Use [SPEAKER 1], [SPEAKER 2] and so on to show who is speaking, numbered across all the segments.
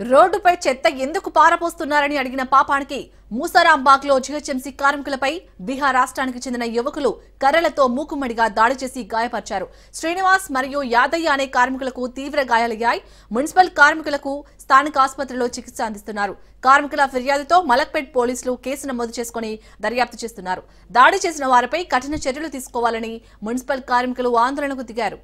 [SPEAKER 1] రోడ్డుపై చెత్త ఎందుకు పారపోస్తున్నారని అడిగిన పాపానికి మూసారాంబాగ్లో జీహెచ్ఎంసీ కార్మికులపై బీహార్ రాష్ట్రానికి చెందిన యువకులు కర్రలతో మూకుమ్మడిగా దాడి చేసి గాయపరిచారు. శ్రీనివాస్ మరియు యాదయ్య అనే కార్మికులకు తీవ్ర గాయాలయ్యాయి. మున్సిపల్ కార్మికులకు స్థానిక ఆసుపత్రిలో చికిత్స అందిస్తున్నారు. కార్మికుల ఫిర్యాదుతో మలక్పేట్ పోలీసులు కేసు నమోదు చేసుకుని దర్యాప్తు చేస్తున్నారు. దాడి చేసిన వారిపై కఠిన చర్యలు తీసుకోవాలని మున్సిపల్ కార్మికులు ఆందోళనకు దిగారు.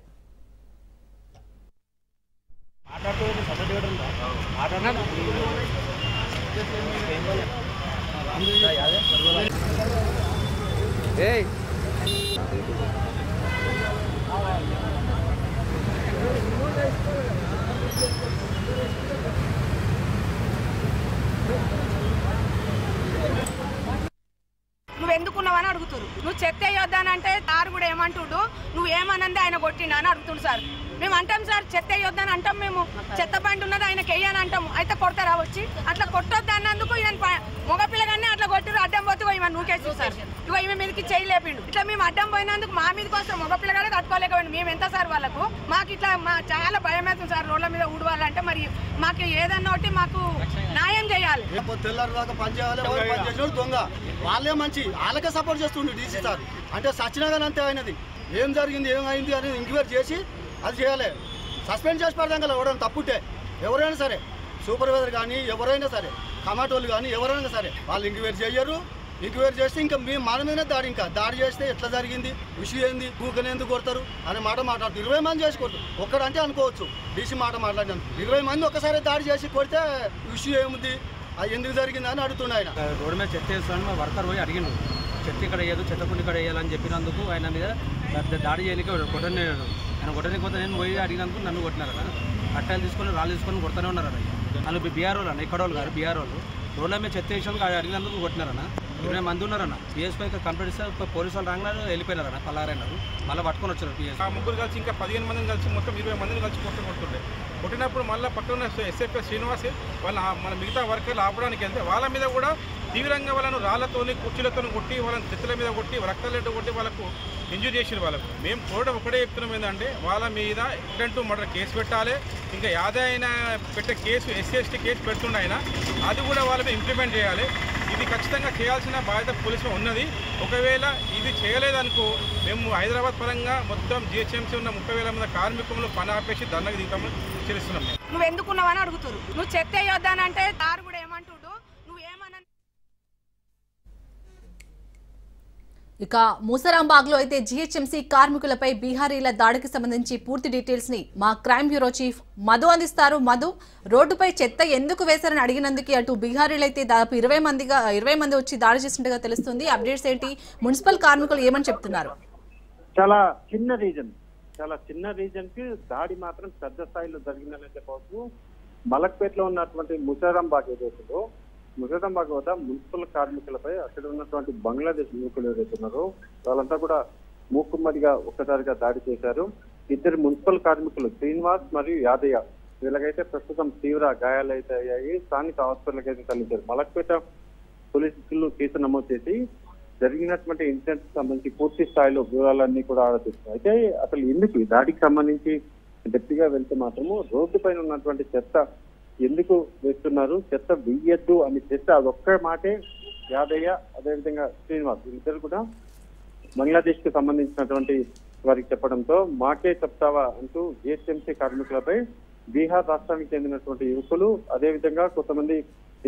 [SPEAKER 2] నువ్వెందుకున్నావని అడుగుతురు. నువ్వు చెత్త వేయొద్దానంటే సార్ కూడా ఏమంటుడు, నువ్వు ఏమనంది ఆయన కొట్టినా అని అడుగుతుండు సార్. మేము అంటాం సార్ చెత్త వేయొద్దని అంటాం, మేము చెత్త బండి ఉన్నది ఆయనకి వేయని అంటాము. అయితే కొడతారా వచ్చి? అట్లా కొట్టొద్దు అన్నందుకు ఈయన మగపిల్లగానే అట్లా కొట్టిరు. అడ్డం పోతే ఈమె నూకేసి సార్ ఇగో ఈమె మీదకి చేయి లేపిండు. ఇట్లా మేము అడ్డం పోయినందుకు మా మీదకి వస్తాం. మగపిల్లగానే తట్టుకోలేకపోయింది. మేము ఎంత సార్ వాళ్ళకు మాకు ఇట్లా చాలా భయం అవుతుంది సార్ రోడ్ల మీద ఊడవాలంటే. మరి మాకు ఏదన్నా ఒకటి మాకు న్యాయం చేయాలి.
[SPEAKER 3] తెల్లారి దాకా పని చేయాలి. దొంగ వాళ్ళే మంచి వాళ్ళకే సపోర్ట్ చేస్తుండే డీసీ సార్. అంటే సచ్చినాగానే అంతే అయినది. ఏం జరిగింది ఏమైంది అనేది ఎంక్వైరీ చేసి అది చేయాలి. సస్పెండ్ చేసి పడదాం కదా ఎవరైనా తప్పుంటే. ఎవరైనా సరే సూపర్వైజర్ కానీ ఎవరైనా సరే కమాటోళ్ళు కానీ ఎవరైనా సరే వాళ్ళు ఎంక్వైరీ చేయరు. ఎంక్వైరీ చేస్తే ఇంకా మేము మన మీదనే దాడి. ఇంకా దాడి చేస్తే ఎట్లా జరిగింది, విషయం ఏంది, కూకనే ఎందుకు కొడతారు అనే మాట మాట్లాడుతారు. 20 మంది చేసి కొడతారు. ఒక్కడంటే అనుకోవచ్చు డీసీ మాట మాట్లాడినాను. 20 మంది ఒక్కసారి దాడి చేసి కొడితే విషయం ఏముంది, అది ఎందుకు జరిగింది అని అడుగుతున్నాడు ఆయన.
[SPEAKER 4] రోడ్డు మీద చెత్త వేస్తాను మా వర్కర్ పోయి అడిగిండు. చెత్త ఇక్కడ వేయదు, చెత్తకుండి ఇక్కడ వేయాలని చెప్పినందుకు ఆయన మీద దాడి చేయడానికి కొట్టనేడు. ఆయన కొట్టలేకపోతే నేను పోయి అడిగినందుకు నన్ను కొట్టినారన్న. కట్టాలు తీసుకొని రాళ్ళు తీసుకొని కొడుతూనే ఉన్నారన్న. వాళ్ళు బీఆర్ వాళ్ళు అన్న, ఇక్కడ వాళ్ళు గారు బీఆర్ వాళ్ళు. రోడ్ల మీద చెత్త వేసాను అడిగినందుకు కొట్టినారన్న. 20 మంది ఉన్నారన్న. పిఎస్పై కంప్లీట్ ఇస్తే పోలీసు వాళ్ళు రాగానే వెళ్ళిపోయినారన్న. పల్లారైనారు. మళ్ళీ పట్టుకొని వచ్చారు పిఎస్.
[SPEAKER 5] ముగ్గురు కలిసి ఇంకా 15 మందిని కలిసి మొత్తం 20 మందిని కలిసి కొట్టుండే. కొట్టినప్పుడు మళ్ళీ పక్కన ఎస్ఎఫ్ఎస్ శ్రీనివాస్ మన మిగతా వర్కర్లు ఆపడానికి వెళ్తే వాళ్ళ మీద కూడా తీవ్రంగా వాళ్ళను రాళ్లతోని కుర్చీలతో కొట్టి వాళ్ళని చెత్తల మీద కొట్టి రక్తాలెట్టు కొట్టి వాళ్ళకు ఇంజూరీ చేసిన వాళ్ళకు. మేము కూడా ఒకటే చెప్తున్నాం ఏంటంటే వాళ్ళ మీద అటెంప్ట్ మర్డర్ కేసు పెట్టాలి. ఇంకా యాదైన పెట్టే కేసు SC/ST కేసు పెడుతుండే ఆయన, అది కూడా వాళ్ళ మీద ఇంప్లిమెంట్ చేయాలి. ఇది ఖచ్చితంగా చేయాల్సిన బాధ్యత పోలీసులో ఉన్నది. ఒకవేళ ఇది చేయలేదనుకో మేము హైదరాబాద్ పరంగా మొత్తం GHMC ఉన్న 30,000 మంది కార్మికులు పని ఆపేసి దండకు దిగుతామని తెలుస్తున్నాం.
[SPEAKER 2] నువ్వెందుకున్నావని అడుగుతురు. నువ్వు చెత్త వేయొద్దానంటే సార్ కూడా ఏమంటుడు, నువ్వు ఏమన్నా.
[SPEAKER 1] ఇక మూసారాంబాగ్లో అయితే జీహెచ్ఎంసీ కార్మికులపై బీహారీల దాడికి సంబంధించి పూర్తి డీటెయిల్స్ ని మా క్రైమ్ బ్యూరో చీఫ్ మధు అందిస్తారు. మధు, రోడ్డుపై చెత్త ఎందుకు వేశారని అడిగినందుకు అటు బీహారీలైతే దాదాపు 20 మంది వచ్చి దాడి చేసినట్టుగా తెలుస్తుంది. అప్డేట్స్ ఏంటి? మున్సిపల్ కార్మికులు ఏమని చెప్తున్నారు?
[SPEAKER 6] చాలా చిన్న రీజన్ కి దాడి మాత్రం పెద్ద స్థాయిలో జరిగిందని చెప్పవచ్చు. మలక్పేటలో ఉన్నటువంటి ముసారాంబాగ్ ఏదైతుందో ముసారాంబాగ్ వద్ద మున్సిపల్ కార్మికులపై అక్కడ ఉన్నటువంటి బంగ్లాదేశ్ యువకులు ఏదైతున్నారో వాళ్ళంతా కూడా మూకుమ్మడిగా ఒక్కసారిగా దాడి చేశారు. 2 మున్సిపల్ కార్మికులు శ్రీనివాస్ మరియు యాదయ్య వీళ్ళకైతే ప్రస్తుతం తీవ్ర గాయాలైతే అయ్యాయి. స్థానిక హాస్పిటల్కి అయితే తరలించారు. మలక్పేట పోలీసులు కేసు నమోదు చేసి జరిగినటువంటి ఇన్సిడెంట్ సంబంధించి పూర్తి స్థాయిలో వివరాలన్నీ కూడా ఆలోచిస్తున్నారు. అయితే అసలు ఎందుకు ఈ దాడికి సంబంధించి గట్టిగా వెళ్తే మాత్రము రోడ్డు పైన ఉన్నటువంటి చెత్త ఎందుకు వేస్తున్నారు, చెత్త వెయ్యొద్దు అని చెత్త అదొక్క మాటే యాదయ్య అదేవిధంగా శ్రీనివాస్ వీళ్ళిద్దరు కూడా బంగ్లాదేశ్ కి సంబంధించినటువంటి వారికి చెప్పడంతో మాకే చెప్తావా అంటూ GHMC కార్మికులపై బీహార్ రాష్ట్రానికి చెందినటువంటి యువకులు అదేవిధంగా కొంతమంది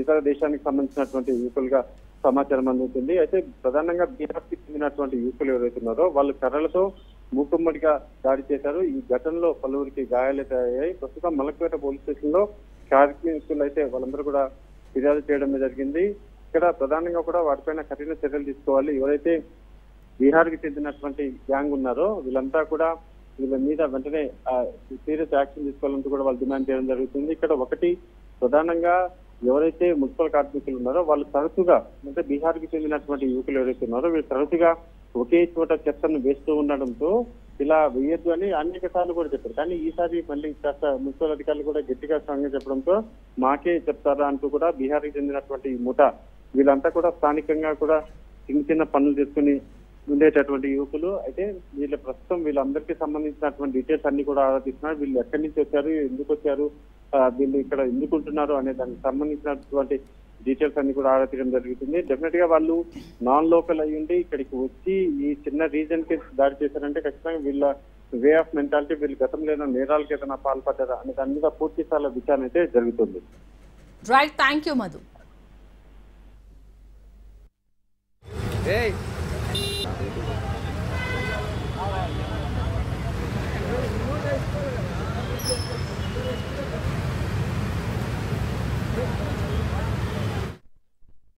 [SPEAKER 6] ఇతర దేశానికి సంబంధించినటువంటి యువకులుగా సమాచారం అందుతుంది. అయితే ప్రధానంగా బీహార్ కి చెందినటువంటి యువకులు ఎవరైతున్నారో వాళ్ళు కర్రలతో మూకుమ్మడిగా దాడి చేశారు. ఈ ఘటనలో పలువురికి గాయాలైతే అయ్యాయి. ప్రస్తుతం మలక్పేట పోలీస్ స్టేషన్ లో కార్మికులు అయితే వాళ్ళందరూ కూడా ఫిర్యాదు చేయడం జరిగింది. ఇక్కడ ప్రధానంగా కూడా వాటిపైన కఠిన చర్యలు తీసుకోవాలి. ఎవరైతే బీహార్ కి చెందినటువంటి గ్యాంగ్ ఉన్నారో వీళ్ళంతా కూడా వీళ్ళ మీద వెంటనే సీరియస్ యాక్షన్ తీసుకోవాలంటూ కూడా వాళ్ళు డిమాండ్ చేయడం జరుగుతుంది. ఇక్కడ ఒకటి ప్రధానంగా ఎవరైతే మున్సిపల్ కార్మికులు ఉన్నారో వాళ్ళు తరచుగా అంటే బీహార్ కి చెందినటువంటి యువకులు ఎవరైతే ఉన్నారో వీళ్ళు తరచుగా ఒకే చోట చెత్తను వేస్తూ ఉండడంతో ఇలా వేయొద్దు అని అనేక సార్లు కూడా చెప్పారు. కానీ ఈసారి మళ్ళీ కాస్త మున్సిపల్ అధికారులు కూడా గట్టిగా స్ట్రాంగ్ గా చెప్పడంతో మాకే చెప్తారా అంటూ కూడా బీహార్ కి చెందినటువంటి ముఠా వీళ్ళంతా కూడా స్థానికంగా కూడా చిన్న పనులు చేసుకుని ఉండేటటువంటి యువకులు. అయితే వీళ్ళ ప్రస్తుతం వీళ్ళందరికీ సంబంధించినటువంటి డీటెయిల్స్ అన్ని కూడా ఆరాధిస్తున్నారు. వీళ్ళు ఎక్కడి నుంచి వచ్చారు, ఎందుకు వచ్చారు, వీళ్ళు ఇక్కడ ఎందుకుంటున్నారు అనే దానికి సంబంధించినటువంటి డీటెయిల్స్ అన్ని కూడా ఆరా తీయడం జరుగుతుంది. డెఫినెట్ గా వాళ్ళు నాన్ లోకల్ అయ్యుండి ఇక్కడికి వచ్చి ఈ చిన్న రీజన్ కి దాడి చేశారంటే ఖచ్చితంగా వీళ్ళ వే ఆఫ్ మెంటాలిటీ, వీళ్ళు గతంలో ఏదైనా నేరాలకు ఏదైనా పాల్పడ్డారా అనే దాని మీద పూర్తి స్థాయిలో విచారణ అయితే జరుగుతుంది.
[SPEAKER 1] Right, thank you Madhu.